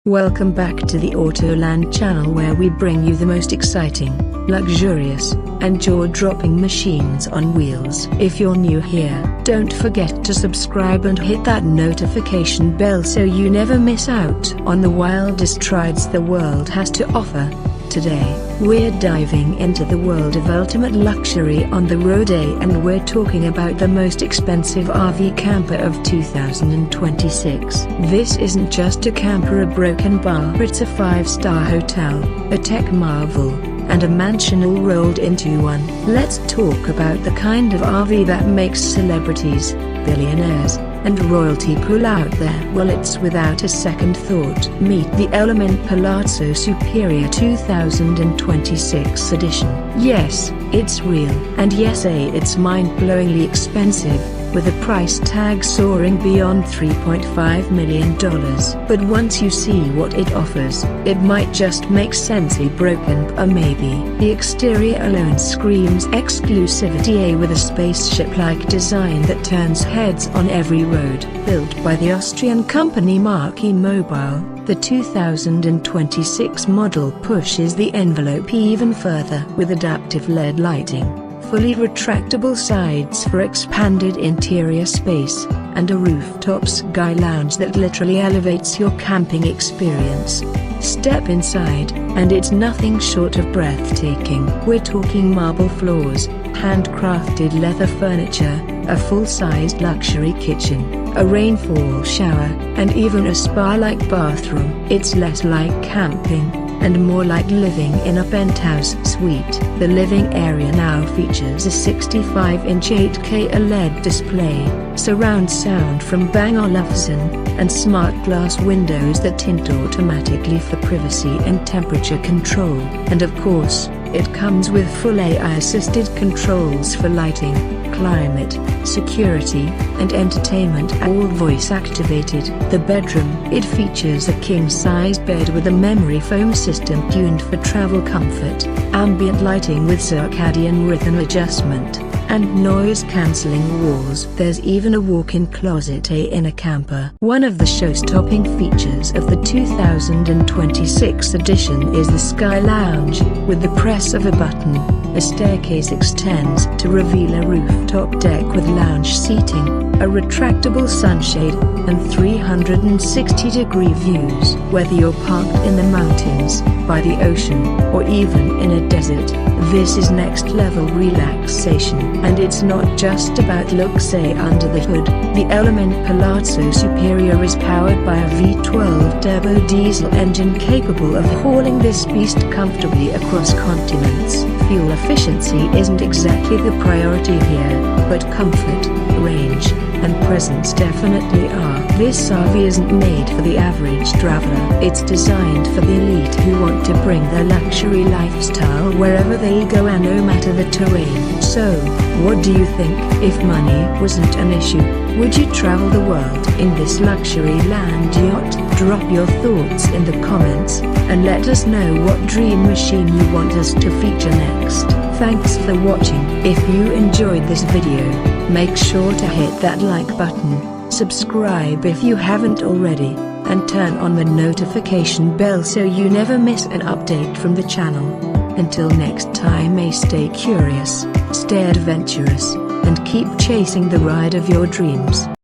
Welcome back to the Autoland channel, where we bring you the most exciting, luxurious, and jaw-dropping machines on wheels. If you're new here, don't forget to subscribe and hit that notification bell so you never miss out on the wildest rides the world has to offer. Today, we're diving into the world of ultimate luxury on the road, and we're talking about the most expensive RV camper of 2026. This isn't just a camper, a broken bar, it's a 5-star hotel, a tech marvel, and a mansion all rolled into one. Let's talk about the kind of RV that makes celebrities, billionaires, and royalty pull out their wallets without a second thought. Meet the Element Palazzo Superior 2026 edition. Yes, it's real, and yes, it's mind-blowingly expensive, with a price tag soaring beyond $3.5 million. But once you see what it offers, it might just make sense. A broken or maybe. The exterior alone screams exclusivity, with a spaceship-like design that turns heads on every road. Built by the Austrian company Marquis Mobile, the 2026 model pushes the envelope even further with adaptive LED lighting, fully retractable sides for expanded interior space, and a rooftop sky lounge that literally elevates your camping experience. Step inside, and it's nothing short of breathtaking. We're talking marble floors, handcrafted leather furniture, a full-sized luxury kitchen, a rainfall shower, and even a spa-like bathroom. It's less like camping, and more like living in a penthouse suite. The living area now features a 65-inch 8K OLED display, surround sound from Bang & Olufsen, and smart glass windows that tint automatically for privacy and temperature control. And of course, it comes with full AI-assisted controls for lighting, climate, security, and entertainment, all voice-activated. The bedroom, it features a king-size bed with a memory foam system tuned for travel comfort, ambient lighting with circadian rhythm adjustment, and noise-cancelling walls. There's even a walk-in closet in a camper. One of the show-stopping features of the 2026 edition is the Sky Lounge. With the press of a button, a staircase extends to reveal a rooftop deck with lounge seating, a retractable sunshade, and 360-degree views. Whether you're parked in the mountains, by the ocean, or even in a desert, this is next-level relaxation. And it's not just about looks. Under the hood, the Element Palazzo Superior is powered by a V12 turbo diesel engine capable of hauling this beast comfortably across continents. Fuel efficiency isn't exactly the priority here, but comfort, range, and presence definitely are. This RV isn't made for the average traveler. It's designed for the elite who want to bring their luxury lifestyle wherever they go, and no matter the terrain. So, what do you think? If money wasn't an issue, would you travel the world in this luxury land yacht? Drop your thoughts in the comments, and let us know what dream machine you want us to feature next. Thanks for watching. If you enjoyed this video, make sure to hit that like button, subscribe if you haven't already, and turn on the notification bell so you never miss an update from the channel. Until next time, stay curious, stay adventurous, and keep chasing the ride of your dreams.